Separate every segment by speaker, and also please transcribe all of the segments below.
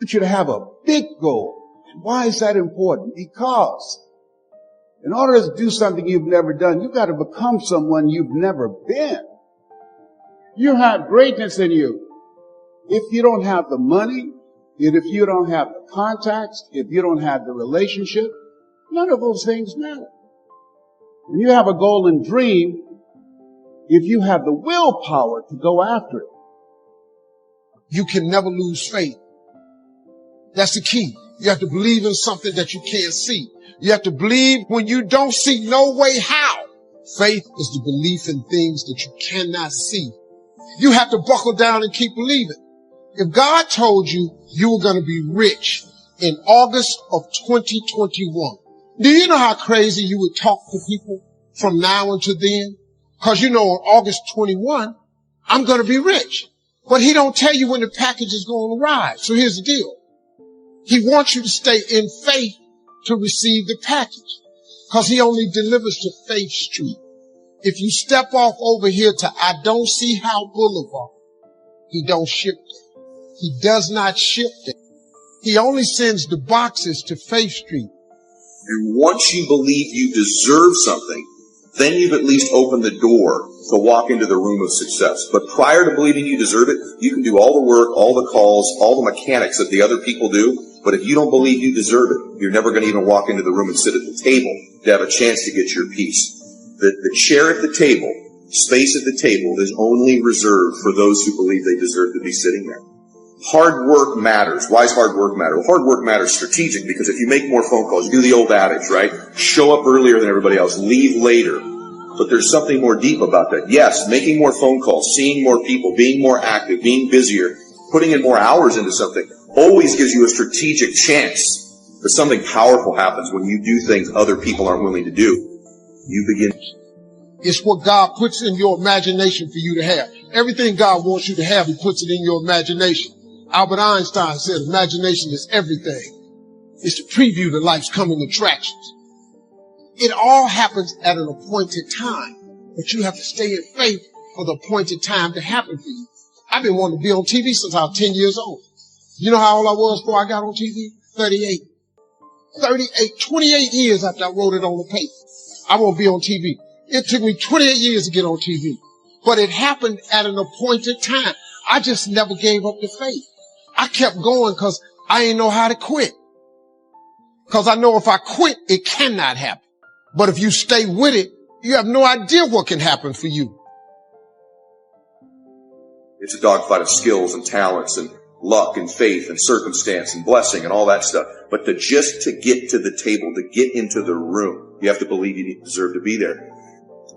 Speaker 1: want you to have a big goal. Why is that important? Because in order to do something you've never done, you've got to become someone you've never been. You have greatness in you. If you don't have the money, and if you don't have the contacts, if you don't have the relationship, none of those things matter. When you have a goal and dream, if you have the willpower to go after it,
Speaker 2: you can never lose faith. That's the key. You have to believe in something that you can't see. You have to believe when you don't see no way how. Faith is the belief in things that you cannot see. You have to buckle down and keep believing. If God told you you were going to be rich in August of 2021, do you know how crazy you would talk to people from now until then? Because you know on August 21, I'm going to be rich. But he don't tell you when the package is going to arrive. So here's the deal. He wants you to stay in faith to receive the package, because he only delivers to Faith Street. If you step off over here to I Don't See How Boulevard, he don't ship there. He does not ship there. He only sends the boxes to Faith Street.
Speaker 3: And once you believe you deserve something, then you've at least opened the door to walk into the room of success. But prior to believing you deserve it, you can do all the work, all the calls, all the mechanics that the other people do. But if you don't believe you deserve it, you're never going to even walk into the room and sit at the table to have a chance to get your piece. The chair at the table, space at the table, is only reserved for those who believe they deserve to be sitting there. Hard work matters. Why does hard work matter? Well, hard work matters strategic, because if you make more phone calls, you do the old adage, right? Show up earlier than everybody else, leave later. But there's something more deep about that. Yes, making more phone calls, seeing more people, being more active, being busier, putting in more hours into something always gives you a strategic chance that something powerful happens when you do things other people aren't willing to do. You begin.
Speaker 2: It's what God puts in your imagination for you to have. Everything God wants you to have, he puts it in your imagination. Albert Einstein said imagination is everything. It's to preview to life's coming attractions. It all happens at an appointed time, but you have to stay in faith for the appointed time to happen for you. I've been wanting to be on TV since I was 10 years old. You know how old I was before I got on TV? 38. 28 years after I wrote it on the paper. I won't be on TV. It took me 28 years to get on TV. But it happened at an appointed time. I just never gave up the faith. I kept going because I didn't know how to quit. Because I know if I quit, it cannot happen. But if you stay with it, you have no idea what can happen for you.
Speaker 3: It's a dogfight of skills and talents and luck and faith and circumstance and blessing and all that stuff. But to get to the table, to get into the room, you have to believe you deserve to be there.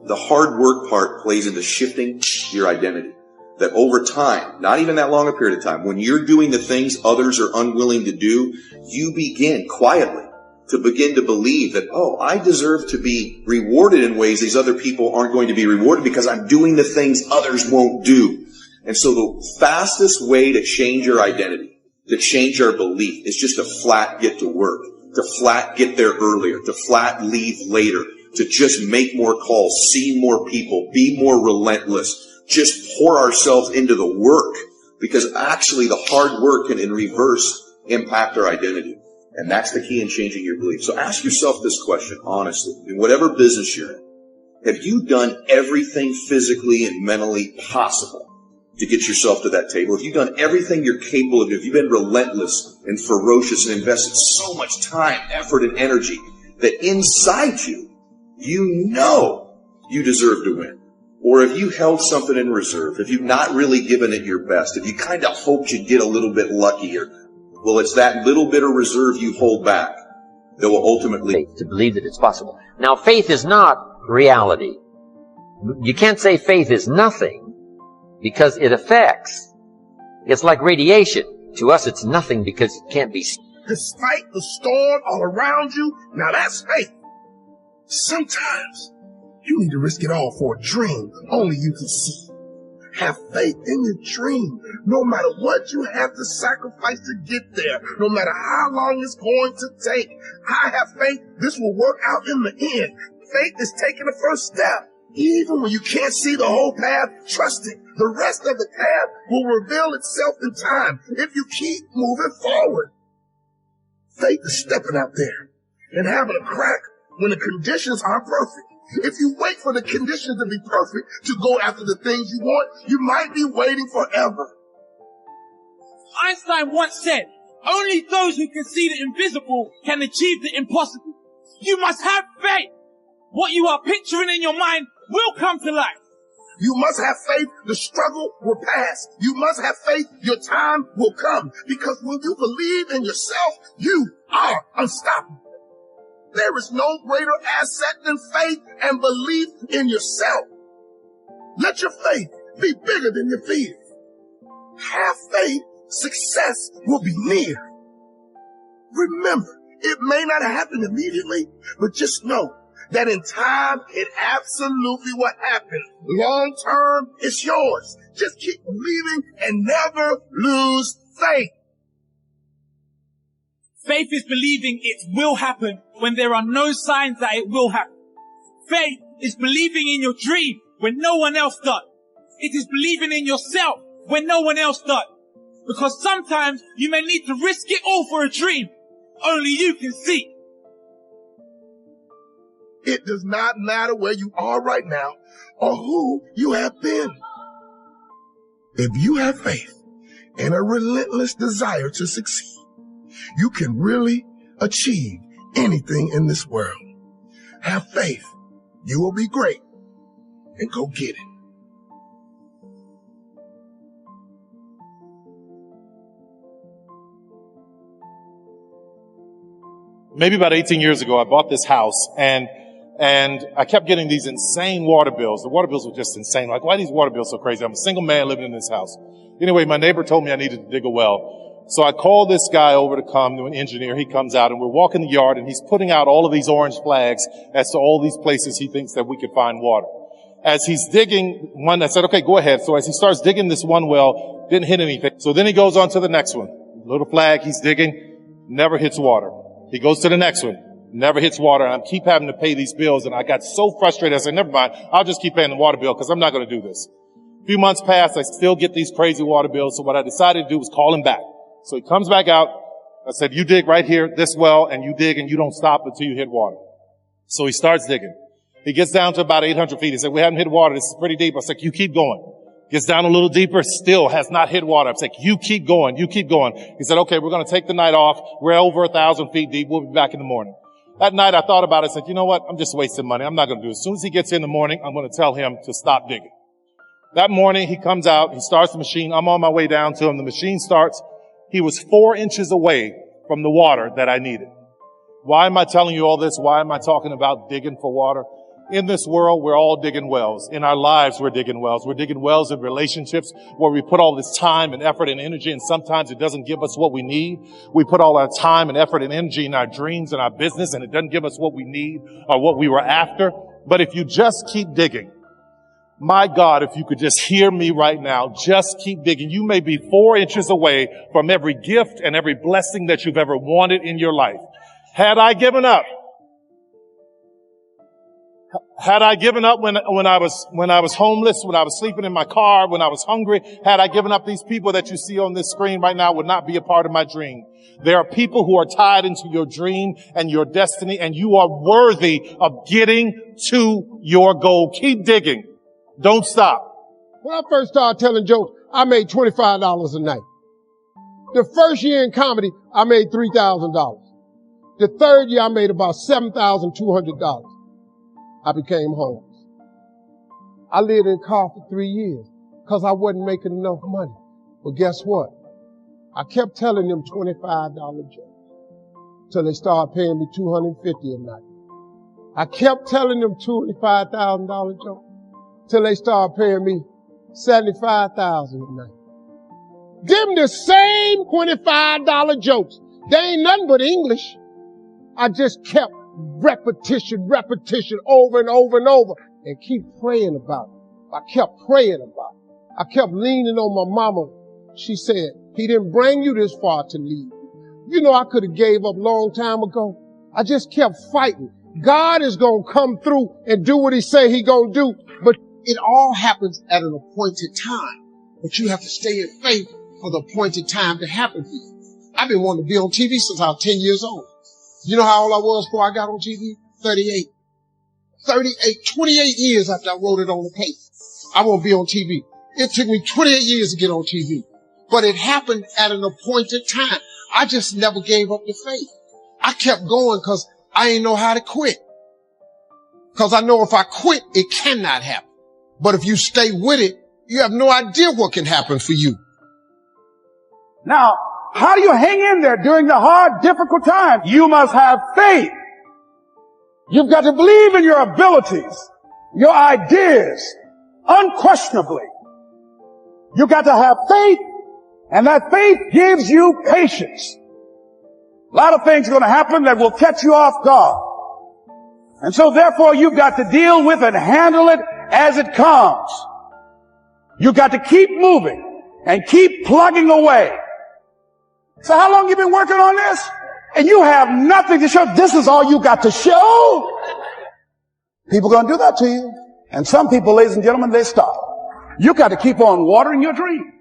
Speaker 3: The hard work part plays into shifting your identity. That over time, not even that long a period of time, when you're doing the things others are unwilling to do, you begin quietly to begin to believe that, oh, I deserve to be rewarded in ways these other people aren't going to be rewarded because I'm doing the things others won't do. And so the fastest way to change your identity, to change our belief, is just to flat get to work, to flat get there earlier, to flat leave later, to just make more calls, see more people, be more relentless, just pour ourselves into the work, because actually the hard work can in reverse impact our identity. And that's the key in changing your belief. So ask yourself this question, honestly, in whatever business you're in. Have you done everything physically and mentally possible to get yourself to that table? Have you done everything you're capable of? Have you been relentless and ferocious and invested so much time, effort, and energy that inside you, you know you deserve to win? Or have you held something in reserve? Have you not really given it your best? Have you kind of hoped you'd get a little bit luckier? Well, it's that little bit of reserve you hold back that will ultimately...
Speaker 4: To believe that it's possible. Now, faith is not reality. You can't say faith is nothing because it affects. It's like radiation. To us, it's nothing because it can't be seen.
Speaker 5: Despite the storm all around you, now that's faith. Sometimes you need to risk it all for a dream only you can see. Have faith in your dream, no matter what you have to sacrifice to get there, no matter how long it's going to take. I have faith this will work out in the end. Faith is taking the first step. Even when you can't see the whole path, trusting The rest of the path will reveal itself in time if you keep moving forward. Faith is stepping out there and having a crack when the conditions aren't perfect. If you wait for the conditions to be perfect to go after the things you want, you might be waiting forever.
Speaker 6: Einstein once said, only those who can see the invisible can achieve the impossible. You must have faith. What you are picturing in your mind will come to life.
Speaker 5: You must have faith the struggle will pass. You must have faith your time will come. Because when you believe in yourself, you are unstoppable. There is no greater asset than faith and belief in yourself. Let your faith be bigger than your fears. Have faith, success will be near. Remember, it may not happen immediately, but just know that in time, it absolutely will happen. Long term, it's yours. Just keep believing and never lose faith.
Speaker 6: Faith is believing it will happen when there are no signs that it will happen. Faith is believing in your dream when no one else does. It is believing in yourself when no one else does. Because sometimes you may need to risk it all for a dream only you can see.
Speaker 5: It does not matter where you are right now or who you have been. If you have faith and a relentless desire to succeed, you can really achieve anything in this world. Have faith. You will be great. And go get it.
Speaker 7: Maybe about 18 years ago, I bought this house and I kept getting these insane water bills. The water bills were just insane. Like, why are these water bills so crazy? I'm a single man living in this house. Anyway, my neighbor told me I needed to dig a well. So I called this guy over to come, an engineer. He comes out and we're walking the yard and he's putting out all of these orange flags as to all these places he thinks that we could find water. As he's digging one, I said, okay, go ahead. So as he starts digging this one well, didn't hit anything. So then he goes on to the next one. Little flag, he's digging, never hits water. He goes to the next one, never hits water, and I keep having to pay these bills, and I got so frustrated, I said, never mind, I'll just keep paying the water bill, because I'm not going to do this. A few months passed, I still get these crazy water bills, so what I decided to do was call him back. So he comes back out, I said, you dig right here, this well, and you dig, and you don't stop until you hit water. So he starts digging. He gets down to about 800 feet, he said, we haven't hit water, this is pretty deep. I said, you keep going. Gets down a little deeper, still has not hit water. I'm like, you keep going, you keep going. He said, okay, we're going to take the night off. We're over 1,000 feet deep. We'll be back in the morning. That night I thought about it. I said, you know what? I'm just wasting money. I'm not going to do it. As soon as he gets in the morning, I'm going to tell him to stop digging. That morning he comes out, he starts the machine. I'm on my way down to him. The machine starts. He was 4 inches away from the water that I needed. Why am I telling you all this? Why am I talking about digging for water? In this world, we're all digging wells. In our lives, we're digging wells. We're digging wells in relationships where we put all this time and effort and energy, and sometimes it doesn't give us what we need. We put all our time and effort and energy in our dreams and our business, and it doesn't give us what we need or what we were after. But if you just keep digging, my God, if you could just hear me right now, just keep digging. You may be 4 inches away from every gift and every blessing that you've ever wanted in your life. Had I given up when I was homeless, when I was sleeping in my car, when I was hungry, had I given up, these people that you see on this screen right now would not be a part of my dream. There are people who are tied into your dream and your destiny, and you are worthy of getting to your goal. Keep digging. Don't stop.
Speaker 2: When I first started telling jokes, I made $25 a night. The first year in comedy, I made $3,000. The third year, I made about $7,200. I became homeless. I lived in a car for 3 years because I wasn't making enough money. But guess what? I kept telling them $25 jokes till they started paying me $250 a night. I kept telling them $25,000 jokes till they started paying me $75,000 a night. Them the same $25 jokes. They ain't nothing but English. I just kept repetition over and over and over and keep praying about it. I kept praying about it. I kept leaning on my mama. She said, he didn't bring you this far to leave you. You know, I could have gave up a long time ago. I just kept fighting. God is going to come through and do what he say he going to do. But it all happens at an appointed time. But you have to stay in faith for the appointed time to happen for you. I've been wanting to be on TV since I was 10 years old. You know how old I was before I got on TV? 38. 28 years after I wrote it on the paper. I want to be on TV. It took me 28 years to get on TV. But it happened at an appointed time. I just never gave up the faith. I kept going because I didn't know how to quit. Because I know if I quit, it cannot happen. But if you stay with it, you have no idea what can happen for you.
Speaker 1: Now, how do you hang in there during the hard, difficult times? You must have faith. You've got to believe in your abilities, your ideas, unquestionably. You've got to have faith, and that faith gives you patience. A lot of things are going to happen that will catch you off guard. And so therefore you've got to deal with and handle it as it comes. You've got to keep moving and keep plugging away. So how long you been working on this? And you have nothing to show. This is all you got to show. People are going to do that to you. And some people, ladies and gentlemen, they stop. You got to keep on watering your dream.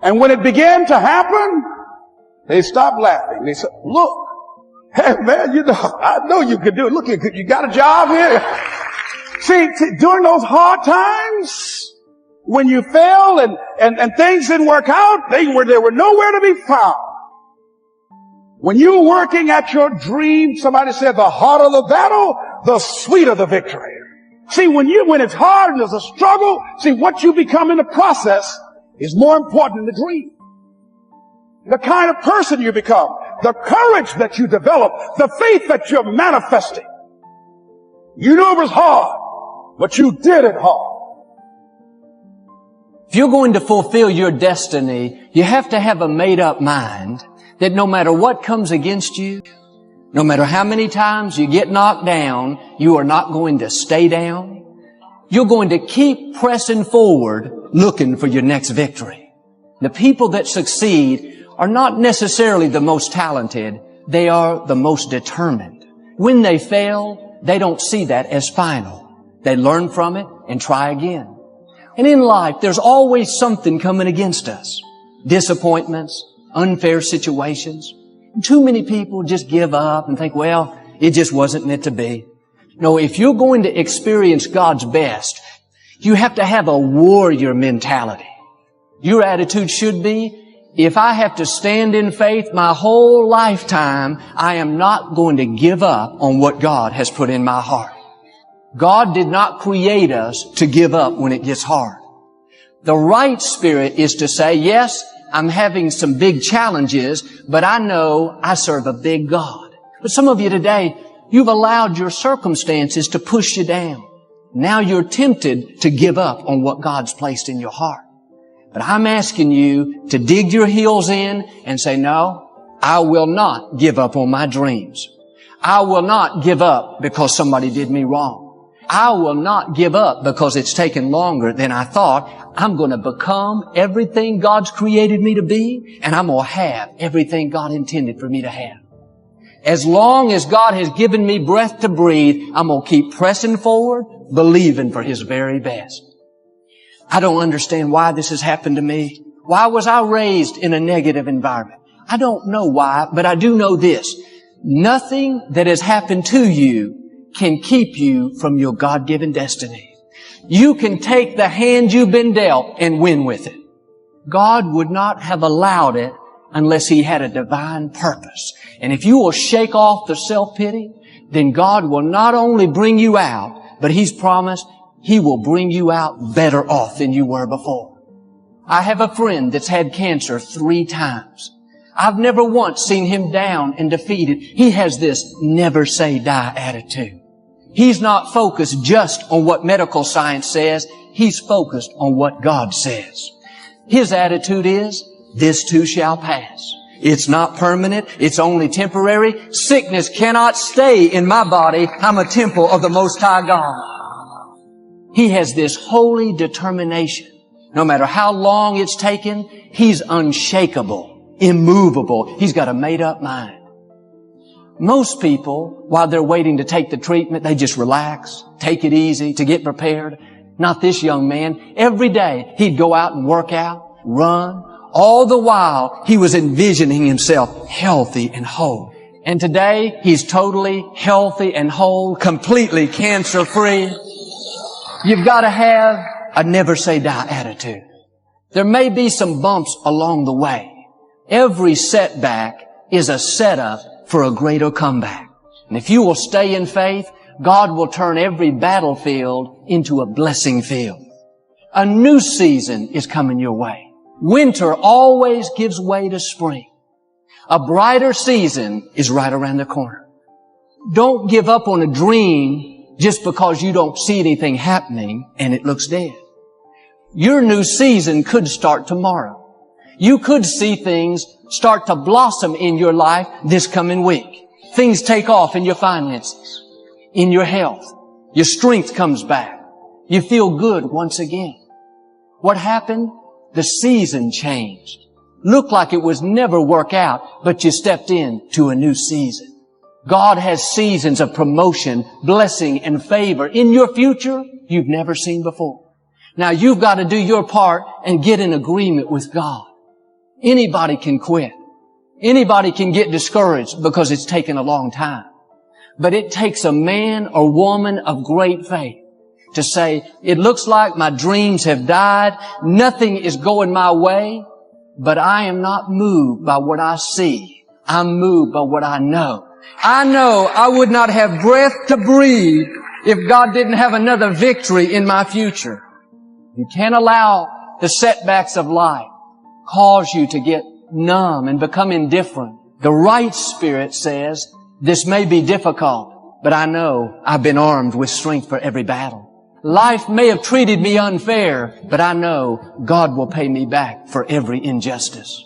Speaker 1: And when it began to happen, they stopped laughing. They said, look, hey man, you know, I know you can do it. Look, you got a job here. See, during those hard times, when you failed and things didn't work out, they were nowhere to be found. When you were working at your dream, somebody said the harder the battle, the sweeter the victory. See, when it's hard and there's a struggle, see, what you become in the process is more important than the dream. The kind of person you become, the courage that you develop, the faith that you're manifesting. You knew it was hard, but you did it hard.
Speaker 8: If you're going to fulfill your destiny, you have to have a made-up mind that no matter what comes against you, no matter how many times you get knocked down, you are not going to stay down. You're going to keep pressing forward, looking for your next victory. The people that succeed are not necessarily the most talented. They are the most determined. When they fail, they don't see that as final. They learn from it and try again. And in life, there's always something coming against us. Disappointments, unfair situations. Too many people just give up and think, well, it just wasn't meant to be. No, if you're going to experience God's best, you have to have a warrior mentality. Your attitude should be, if I have to stand in faith my whole lifetime, I am not going to give up on what God has put in my heart. God did not create us to give up when it gets hard. The right spirit is to say, yes, I'm having some big challenges, but I know I serve a big God. But some of you today, you've allowed your circumstances to push you down. Now you're tempted to give up on what God's placed in your heart. But I'm asking you to dig your heels in and say, no, I will not give up on my dreams. I will not give up because somebody did me wrong. I will not give up because it's taken longer than I thought. I'm going to become everything God's created me to be, and I'm going to have everything God intended for me to have. As long as God has given me breath to breathe, I'm going to keep pressing forward, believing for His very best. I don't understand why this has happened to me. Why was I raised in a negative environment? I don't know why, but I do know this. Nothing that has happened to you can keep you from your God-given destiny. You can take the hand you've been dealt and win with it. God would not have allowed it unless He had a divine purpose. And if you will shake off the self-pity, then God will not only bring you out, but He's promised He will bring you out better off than you were before. I have a friend that's had cancer 3 times. I've never once seen him down and defeated. He has this never say die attitude. He's not focused just on what medical science says. He's focused on what God says. His attitude is, this too shall pass. It's not permanent. It's only temporary. Sickness cannot stay in my body. I'm a temple of the Most High God. He has this holy determination. No matter how long it's taken, he's unshakable, immovable. He's got a made-up mind. Most people, while they're waiting to take the treatment, they just relax, take it easy, to get prepared. Not this young man. Every day he'd go out and work out, run. All the while he was envisioning himself healthy and whole. And today he's totally healthy and whole, completely cancer-free. You've got to have a never say die attitude. There may be some bumps along the way. Every setback is a setup for a greater comeback. And if you will stay in faith, God will turn every battlefield into a blessing field. A new season is coming your way. Winter always gives way to spring. A brighter season is right around the corner. Don't give up on a dream just because you don't see anything happening and it looks dead. Your new season could start tomorrow. You could see things start to blossom in your life this coming week. Things take off in your finances, in your health. Your strength comes back. You feel good once again. What happened? The season changed. Looked like it was never work out, but you stepped into a new season. God has seasons of promotion, blessing, and favor in your future you've never seen before. Now you've got to do your part and get in agreement with God. Anybody can quit. Anybody can get discouraged because it's taken a long time. But it takes a man or woman of great faith to say, it looks like my dreams have died, nothing is going my way, but I am not moved by what I see. I'm moved by what I know. I know I would not have breath to breathe if God didn't have another victory in my future. You can't allow the setbacks of life cause you to get numb and become indifferent. The right spirit says, this may be difficult, but I know I've been armed with strength for every battle. Life may have treated me unfair, but I know God will pay me back for every injustice.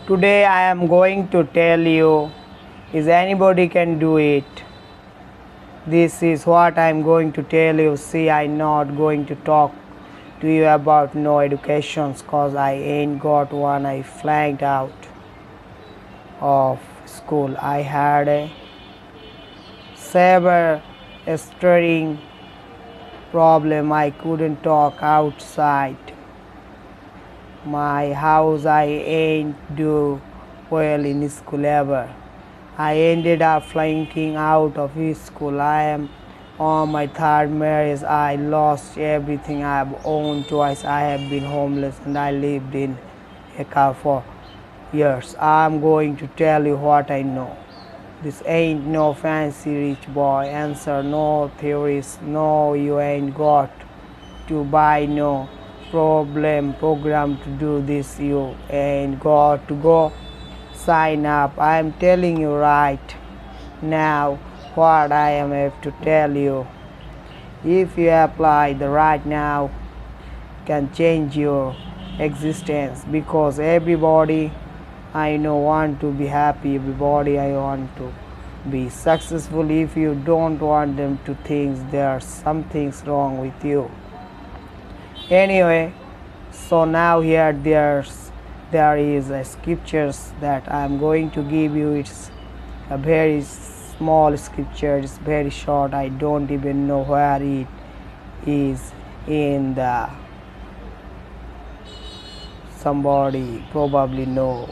Speaker 9: Today I am going to tell you, is anybody can do it. This is what I am going to tell you. See, I am not going to talk to you about no educations cause I ain't got one. I flanked out of school. I had a severe stuttering problem. I couldn't talk outside my house. I ain't do well in school ever. I ended up flunking out of school. I am on my third marriage. I lost everything I have owned twice. I have been homeless and I lived in a car for years. I'm going to tell you what I know. This ain't no fancy rich boy answer, no theories. No, you ain't got to buy no program to do this. You ain't got to go sign up. I am telling you right now what I am have to tell you. If you apply the right now, can change your existence, because everybody I know want to be happy, everybody I want to be successful. If you don't want them to think there's something's wrong with you. Anyway, so now here there is a scriptures that I'm going to give you. It's a very small scripture. It's very short. I don't even know where it is in the, somebody probably know.